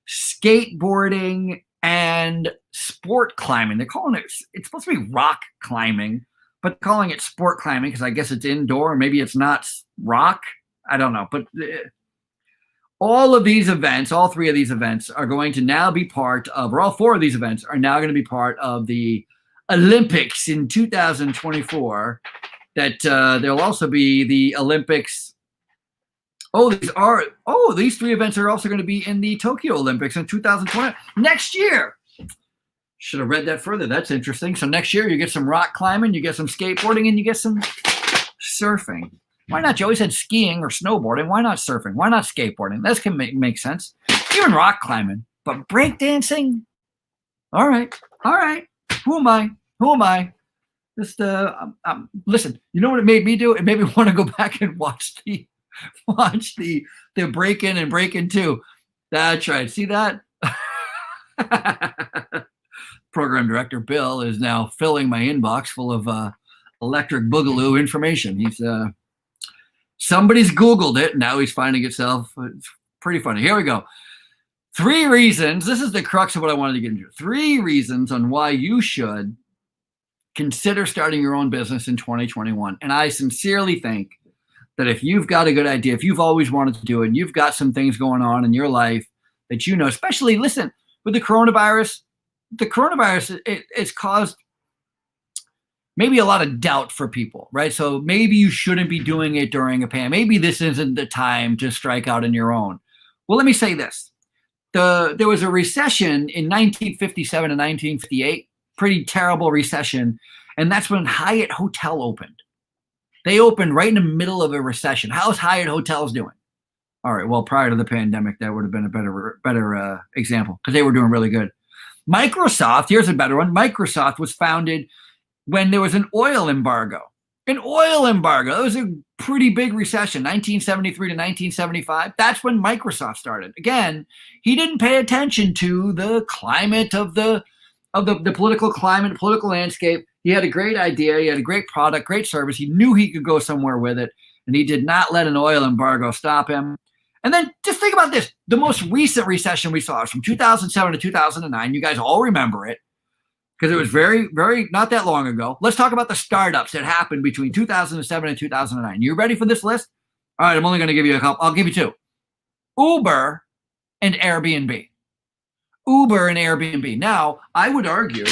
S1: skateboarding, and sport climbing. They're calling it. It's supposed to be rock climbing, but calling it sport climbing because I guess it's indoor. Maybe it's not rock. I don't know. But all of these events, all three of these events are going to now be part of, or all four of these events are now going to be part of the Olympics in 2024. That there'll also be the Olympics. These three events are also going to be in the Tokyo Olympics in 2020 next year. Should have read that further. That's interesting. So next year you get some rock climbing, you get some skateboarding, and you get some surfing. Why not? You always said skiing or snowboarding. Why not surfing? Why not skateboarding? That can make sense. Even rock climbing. But breakdancing? All right. Who am I? Just listen, you know what it made me do? It made me want to go back and watch the break-in and break-in 2. That's right. See that? Program director Bill is now filling my inbox full of electric boogaloo information. He's somebody's Googled it. Now he's finding itself. It's pretty funny. Here we go. 3 reasons. This is the crux of what I wanted to get into. 3 reasons on why you should consider starting your own business in 2021. And I sincerely think that if you've got a good idea, if you've always wanted to do it, and you've got some things going on in your life that you know, especially, listen, with the coronavirus, it's caused maybe a lot of doubt for people, right? So maybe you shouldn't be doing it during a pandemic. Maybe this isn't the time to strike out on your own. Well, let me say this. There was a recession in 1957 and 1958, pretty terrible recession, and that's when Hyatt Hotel opened. They opened right in the middle of a recession. How's Hyatt Hotels doing? All right, well, prior to the pandemic, that would have been a better example because they were doing really good. Microsoft, here's a better one. Microsoft was founded when there was an oil embargo. It was a pretty big recession, 1973 to 1975. That's when Microsoft started. Again, he didn't pay attention to the climate of the political climate, political landscape. He had a great idea. He had a great product, great service. He knew he could go somewhere with it, and he did not let an oil embargo stop him. And then just think about this. The most recent recession we saw was from 2007 to 2009. You guys all remember it because it was very, very not that long ago. Let's talk about the startups that happened between 2007 and 2009. You ready for this list? All right, I'm only going to give you a couple. I'll give you 2. Uber and Airbnb. Now, I would argue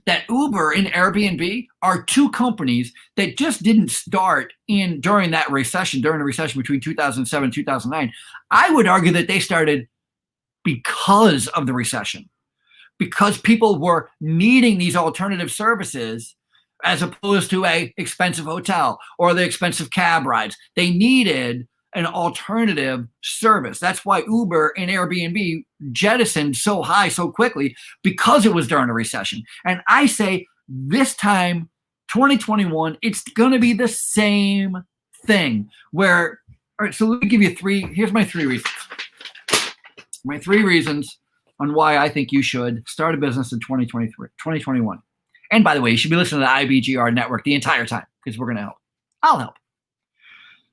S1: that Uber and Airbnb are 2 companies that just didn't start during the recession between 2007 and 2009. I would argue that they started because of the recession, because people were needing these alternative services as opposed to a expensive hotel or the expensive cab rides. They needed an alternative service. That's why Uber and Airbnb jettisoned so high so quickly, because it was during a recession. And I say this time, 2021, it's going to be the same thing. All right, so let me give you 3. Here's my 3 reasons. My 3 reasons on why I think you should start a business in 2021. And by the way, you should be listening to the IBGR network the entire time because we're going to help. I'll help.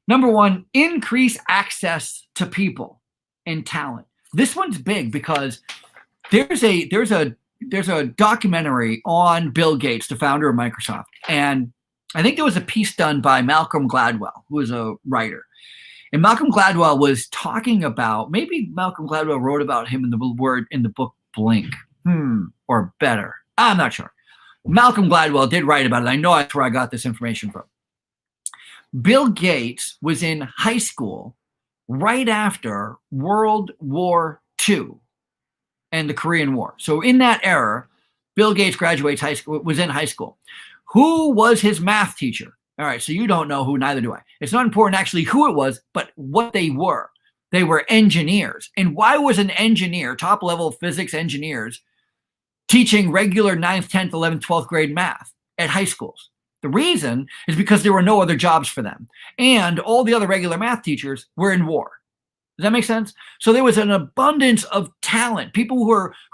S1: Number 1, increase access to people and talent. This one's big because there's a documentary on Bill Gates, the founder of Microsoft. And I think there was a piece done by Malcolm Gladwell, who is a writer. And Malcolm Gladwell was talking about, maybe Malcolm Gladwell wrote about him in the book Blink, or Better. I'm not sure. Malcolm Gladwell did write about it. I know that's where I got this information from. Bill Gates was in high school right after World War II and the Korean War. So in that era, Bill Gates graduates high school, was in high school. Who was his math teacher? All right, so you don't know who, neither do I. It's not important actually who it was, but what they were. They were engineers. And why was an engineer, top level physics engineers, teaching regular 9th, 10th, 11th, 12th grade math at high schools? The reason is because there were no other jobs for them. And all the other regular math teachers were in war. Does that make sense? So there was an abundance of talent, people who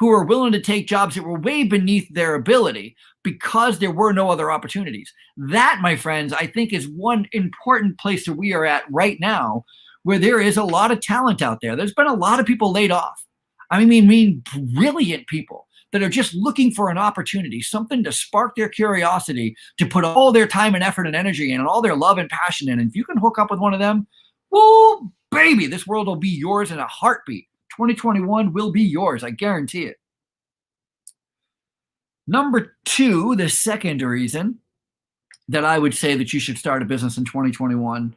S1: were willing to take jobs that were way beneath their ability because there were no other opportunities. That, my friends, I think is one important place that we are at right now, where there is a lot of talent out there. There's been a lot of people laid off. I mean brilliant people that are just looking for an opportunity, something to spark their curiosity, to put all their time and effort and energy in and all their love and passion in. And if you can hook up with one of them, woo, baby, this world will be yours in a heartbeat. 2021 will be yours. I guarantee it. Number two, the second reason that I would say that you should start a business in 2021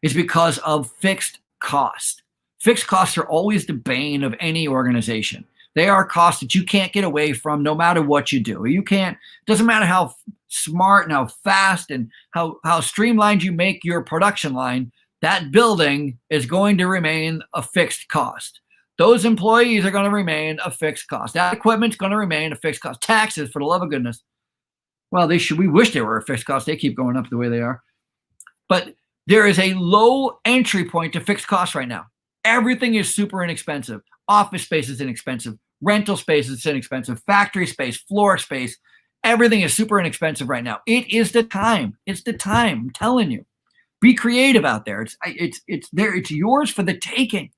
S1: is because of fixed cost. Fixed costs are always the bane of any organization. They are costs that you can't get away from no matter what you do. You can't, doesn't matter how smart and how fast and how streamlined you make your production line, that building is going to remain a fixed cost. Those employees are going to remain a fixed cost. That equipment's going to remain a fixed cost. Taxes, for the love of goodness. Well, we wish they were a fixed cost. They keep going up the way they are. But there is a low entry point to fixed costs right now. Everything is super inexpensive. Office space is inexpensive. Rental space is inexpensive. Factory space, floor space, everything is super inexpensive right now. It is the time. It's the time. I'm telling you. Be creative out there. It's there. It's yours for the taking.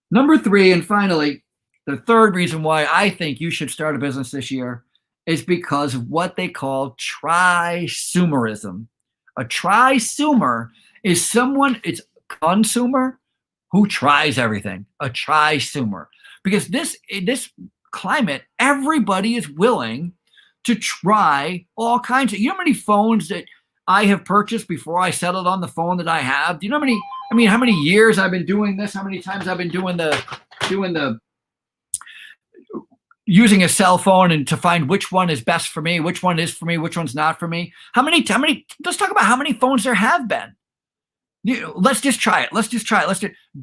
S1: Number three, and finally, the third reason why I think you should start a business this year is because of what they call trisumerism. A trisumer is someone, it's a consumer who tries everything. A trisumer. Because this climate, everybody is willing to try all kinds of, you know how many phones that I have purchased before I settled on the phone that I have? Do you know how many years I've been doing this? How many times I've been doing the using a cell phone and to find which one is best for me, which one is for me, which one's not for me. How many, let's talk about how many phones there have been. Let's just try it.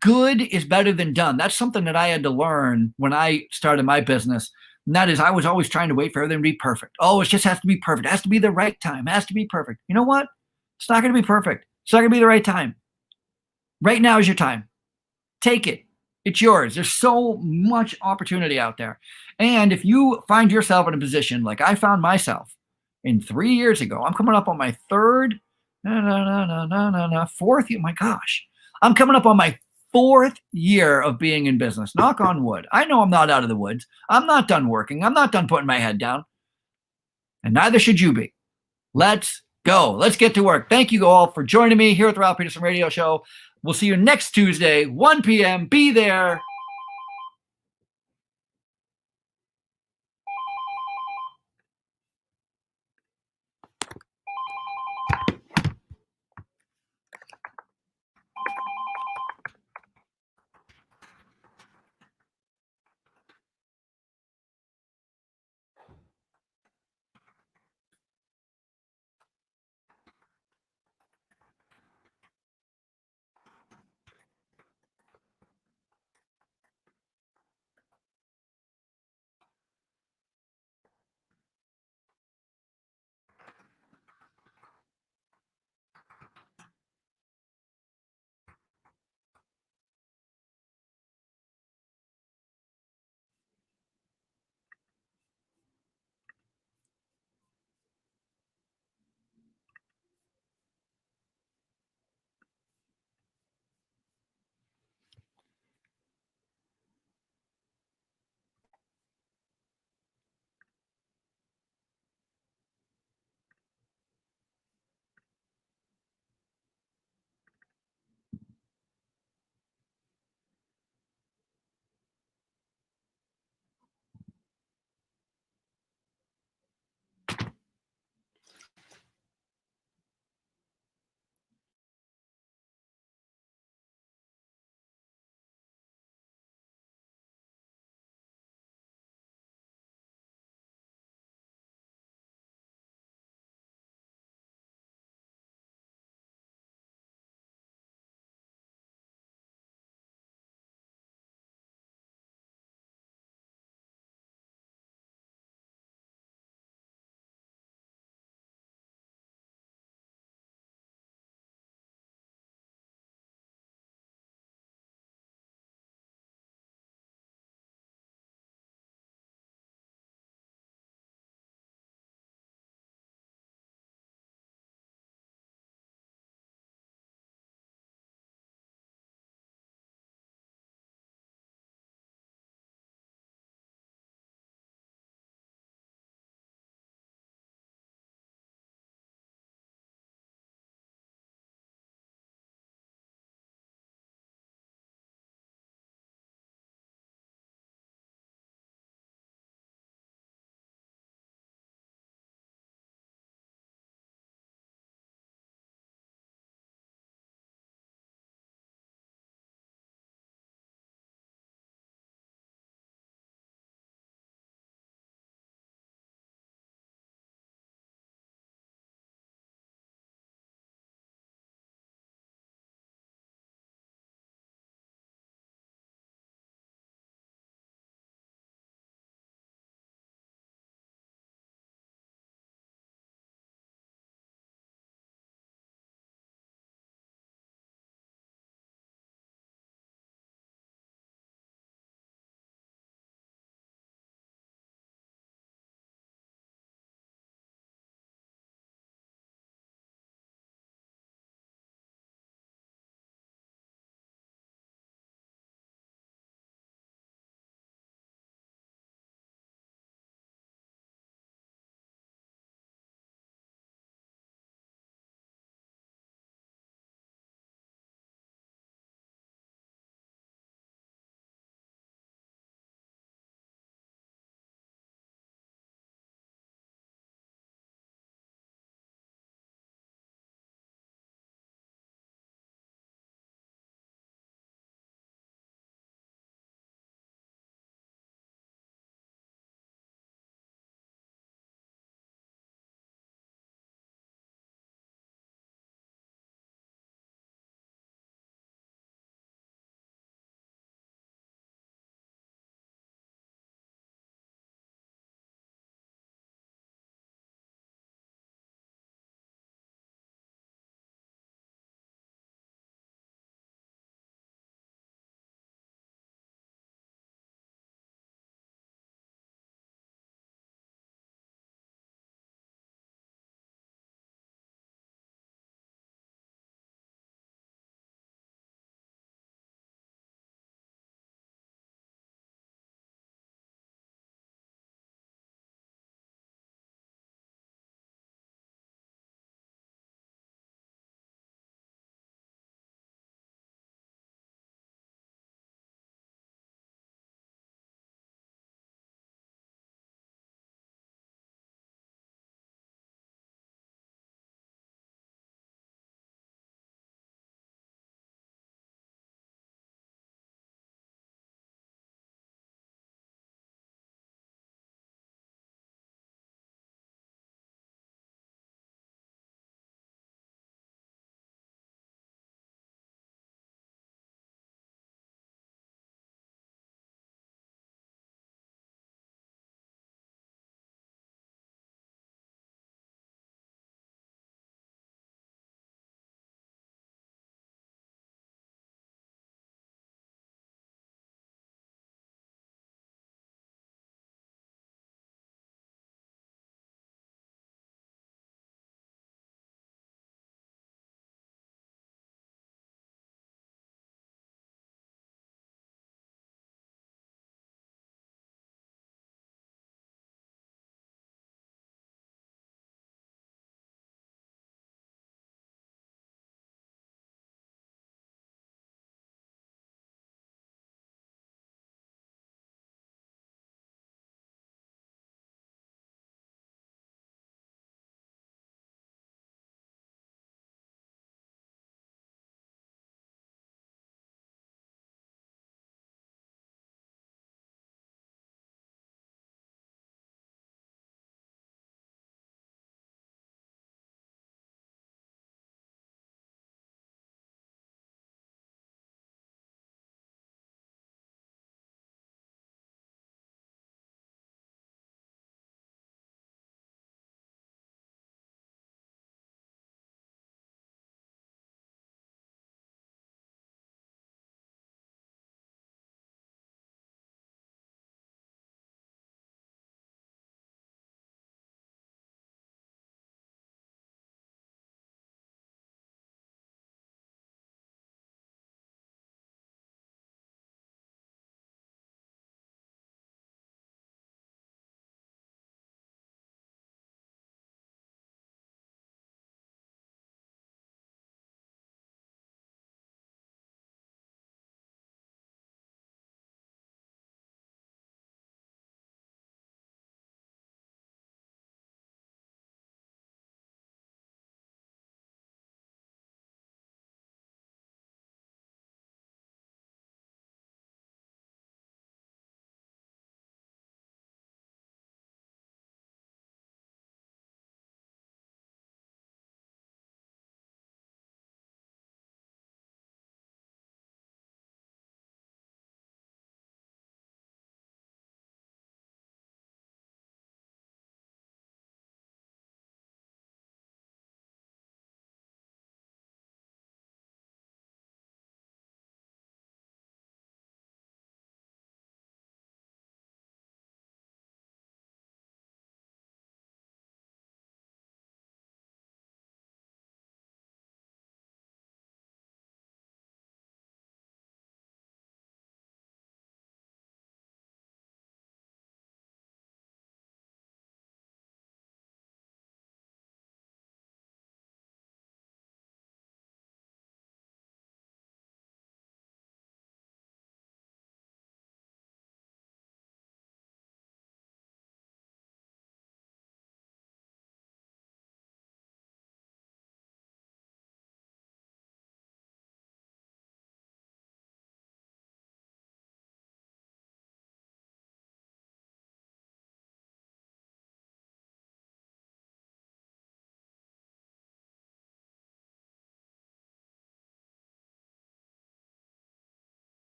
S1: Good is better than done. That's something that I had to learn when I started my business. And that is, I was always trying to wait for everything to be perfect. Oh, it just has to be perfect. It has to be the right time. It has to be perfect. You know what? It's not going to be perfect. It's not going to be the right time. Right now is your time. Take it. It's yours. There's so much opportunity out there. And if you find yourself in a position like I found myself in 3 years ago, I'm coming up on my fourth year. My gosh. I'm coming up on my 4th year of being in business. Knock on wood. I know I'm not out of the woods. I'm not done working. I'm not done putting my head down. And neither should you be. Let's go. Let's get to work. Thank you all for joining me here at the Ralph Peterson Radio Show. We'll see you next Tuesday, 1 p.m. Be there.